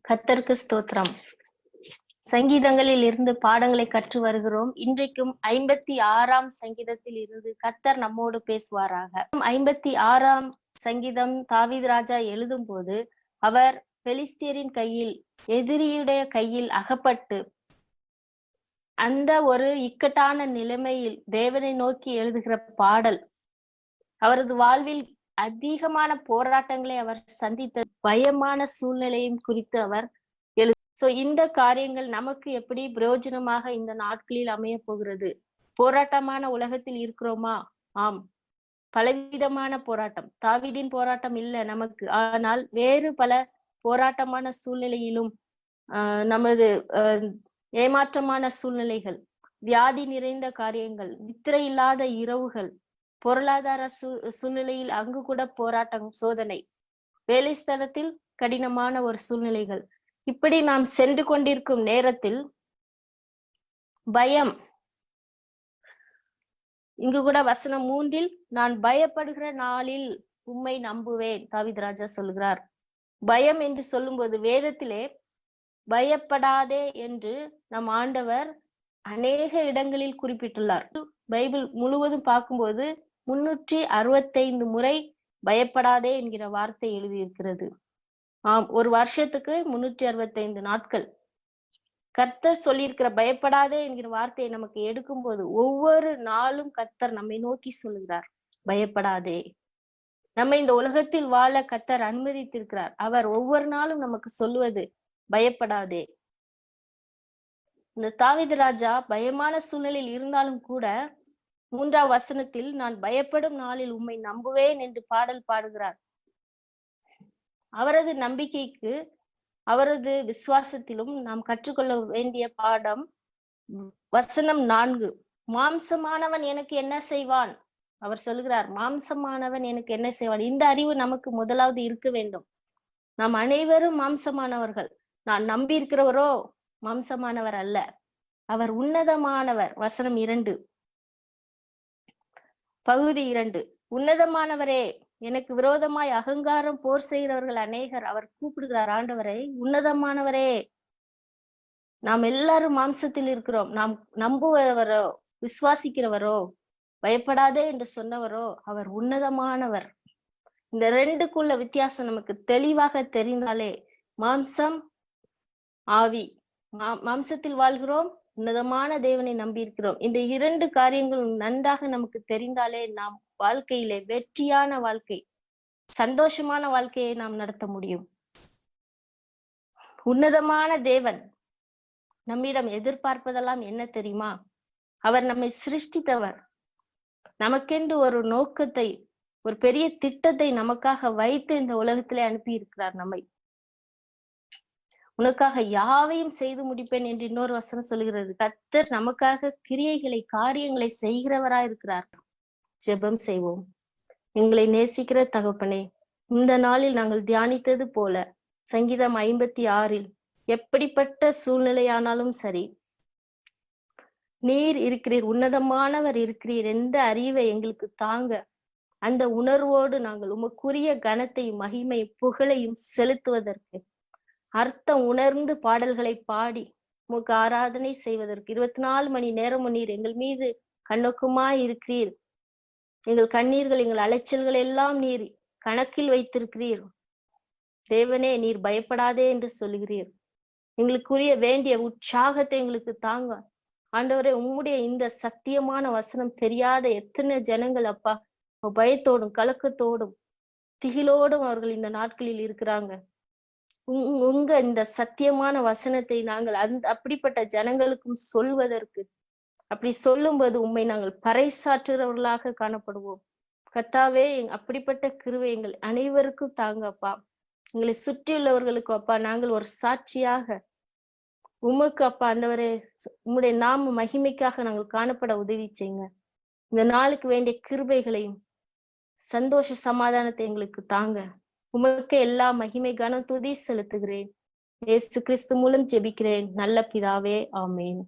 கர்த்தருக்கு ஸ்தோத்திரம். சங்கீதங்களில் இருந்து பாடங்களை கற்று வருகிறோம். இன்றைக்கும் 56ஆம் சங்கீதத்தில் இருந்து கர்த்தர் நம்மோடு பேசுவாராக. 56ஆம் சங்கீதம் தாவீது ராஜா எழுதும் போது அவர் பெலிஸ்தியரின் கையில், எதிரியுடைய கையில் அகப்பட்டு அந்த ஒரு இக்கட்டான நிலைமையில் தேவனை நோக்கி எழுதுகிற பாடல். அவரது வாழ்வில் அதிகமான போராட்டங்களை அவர் சந்தித்த பயமான சூழ்நிலையும் குறித்து அவர் சோ இந்த காரியங்கள் நமக்கு எப்படி பிரயோஜனமாக இந்த நாட்களில் அமைய போகிறது? போராட்டமான உலகத்தில் இருக்கிறோமா? ஆம், பலவிதமான போராட்டம். தாவீதின் போராட்டம் இல்ல நமக்கு, ஆனால் வேறு பல போராட்டமான சூழ்நிலையிலும் நமது ஏமாற்றமான சூழ்நிலைகள், வியாதி நிறைந்த காரியங்கள், நித்திரை இல்லாத இரவுகள், பொருளாதார சூழ்நிலையில் அங்கு கூட போராட்டம், சோதனை, வேலை ஸ்தலத்தில் கடினமான ஒரு சூழ்நிலைகள், இப்படி நாம் சென்று கொண்டிருக்கும் நேரத்தில் பயம். இங்கு கூட வசனம் 3 நான் பயப்படுகிற நாளில் உம்மை நம்புவேன் தாவீது ராஜா சொல்கிறார். பயம் என்று சொல்லும்போது வேதத்திலே பயப்படாதே என்று நம் ஆண்டவர் அநேக இடங்களில் குறிப்பிட்டுள்ளார். பைபிள் முழுவதும் பார்க்கும்போது 365 முறை பயப்படாதே என்கிற வார்த்தை எழுதியிருக்கிறது. ஆம், ஒரு வருஷத்துக்கு 365 நாட்கள் கர்த்தர் சொல்லியிருக்கிற பயப்படாதே என்கிற வார்த்தையை நமக்கு எடுக்கும்போது ஒவ்வொரு நாளும் கர்த்தர் நம்மை நோக்கி சொல்லுகிறார், பயப்படாதே. நம்ம இந்த உலகத்தில் வாழ கர்த்தர் அனுமதித்திருக்கிறார். அவர் ஒவ்வொரு நாளும் நமக்கு சொல்லுவது பயப்படாதே. இந்த தாவீது ராஜா பயமான சூழ்நிலையில் இருந்தாலும் கூட 3ஆம் வசனத்தில் நான் பயப்படும் நாளில் உம்மை நம்புவேன் என்று பாடல் பாடுகிறார். அவரது நம்பிக்கைக்கு, அவரது விசுவாசத்திலும் நாம் கற்றுக்கொள்ள வேண்டிய பாடம் வசனம் 4. மாம்சமானவன் எனக்கு என்ன செய்வான்? அவர் சொல்லுகிறார், மாம்சமானவன் எனக்கு என்ன செய்வான்? இந்த அறிவு நமக்கு முதலாவது இருக்க வேண்டும். நாம் அனைவரும் மாம்சமானவர்கள். நான் நம்பி இருக்கிறவரோ மாம்சமானவர் அல்ல, அவர் உன்னதமானவர். வசனம் 2, பகுதி 2. உன்னதமானவரே, எனக்கு விரோதமாய் அகங்காரம் போர் செய்கிறவர்கள் அநேகர். அவர் கூப்பிடுகிறார் ஆண்டவரை, உன்னதமானவரே. நாம் எல்லாரும் மாம்சத்தில் இருக்கிறோம். நாம் நம்புவரோ, விசுவாசிக்கிறவரோ, பயப்படாதே என்று சொன்னவரோ அவர் உன்னதமானவர். இந்த ரெண்டுக்குள்ள வித்தியாசம் நமக்கு தெளிவாக தெரிந்தாலே, மாம்சம், ஆவி. மாம்சத்தில் வாழ்கிறோம், உன்னதமான தேவனை நம்பி இருக்கிறோம். இந்த 2 காரியங்களும் நன்றாக நமக்கு தெரிந்தாலே நாம் வாழ்க்கையிலே வெற்றியான வாழ்க்கை, சந்தோஷமான வாழ்க்கையை நாம் நடத்த முடியும். உன்னதமான தேவன் நம்மிடம் எதிர்பார்ப்பதெல்லாம் என்ன தெரியுமா? அவர் நம்மை சிருஷ்டித்தவர். நமக்கென்று ஒரு நோக்கத்தை, ஒரு பெரிய திட்டத்தை நமக்காக வைத்து இந்த உலகத்திலே அனுப்பி இருக்கிறார் நம்மை. உனக்காக யாவையும் செய்து முடிப்பேன் என்று இன்னொரு வசனம் சொல்லுகிறது. கர்த்தர் நமக்காக கிரியைகளை, காரியங்களை செய்கிறவராய் இருக்கிறார். ஜெபம் செய்வோம். எங்களை நேசிக்கிற தகப்பனே, இந்த நாளில் நாங்கள் தியானித்தது போல சங்கீதம் 56 எப்படிப்பட்ட சூழ்நிலையானாலும் சரி, நீர் இருக்கிறீர், உன்னதமானவர் இருக்கிறீர் என்ற அறிவை எங்களுக்கு தாங்க. அந்த உணர்வோடு நாங்கள் உமக்குரிய கனத்தையும் மகிமையும் புகழையும் செலுத்துவதற்கு, அர்த்தம் உணர்ந்து பாடல்களை பாடி உமக்கு ஆராதனை செய்வதற்கு 24 மணி நேரமும் நீர் எங்கள் மீது கண்ணோக்கமாய் இருக்கிறீர். எங்கள் கண்ணீர்கள், எங்கள் அலைச்சல்கள் எல்லாம் நீர் கணக்கில் வைத்திருக்கிறீர். தேவனே, நீர் பயப்படாதே என்று சொல்லுகிறீர். எங்களுக்குரிய வேண்டிய உற்சாகத்தை எங்களுக்கு தாங்க. ஆண்டவரே, உம்முடைய இந்த சத்தியமான வசனம் தெரியாத எத்தனை ஜனங்கள் அப்பா பயத்தோடும் கலக்கத்தோடும் திகிலோடும் அவர்கள் இந்த நாட்களில் இருக்கிறாங்க. உங்க இந்த சத்தியமான வசனத்தை நாங்கள் அப்படிப்பட்ட ஜனங்களுக்கும் சொல்வதற்கு, அப்படி சொல்லும்போது உம்மை நாங்கள் பறைசாற்றுகிறவர்களாக காணப்படுவோம். கர்த்தாவே, அப்படிப்பட்ட கிருபை எங்கள் அனைவருக்கும் தாங்கப்பா. எங்களை சுற்றியுள்ளவர்களுக்கும் அப்பா நாங்கள் ஒரு சாட்சியாக உமக்கு அப்பா ஆண்டவரே, உம்முடைய நாம மகிமைக்காக நாங்கள் காணப்பட உதவி செய்யுங்க. இந்த நாளுக்கு வேண்டிய கிருபைகளையும் சந்தோஷ சமாதானத்தை எங்களுக்கு தாங்க. உமக்கு எல்லா மகிமை கனம் துதி செலுத்துகிறேன். இயேசு கிறிஸ்து மூலம் ஜெபிக்கிறேன் நல்ல பிதாவே, ஆமேன்.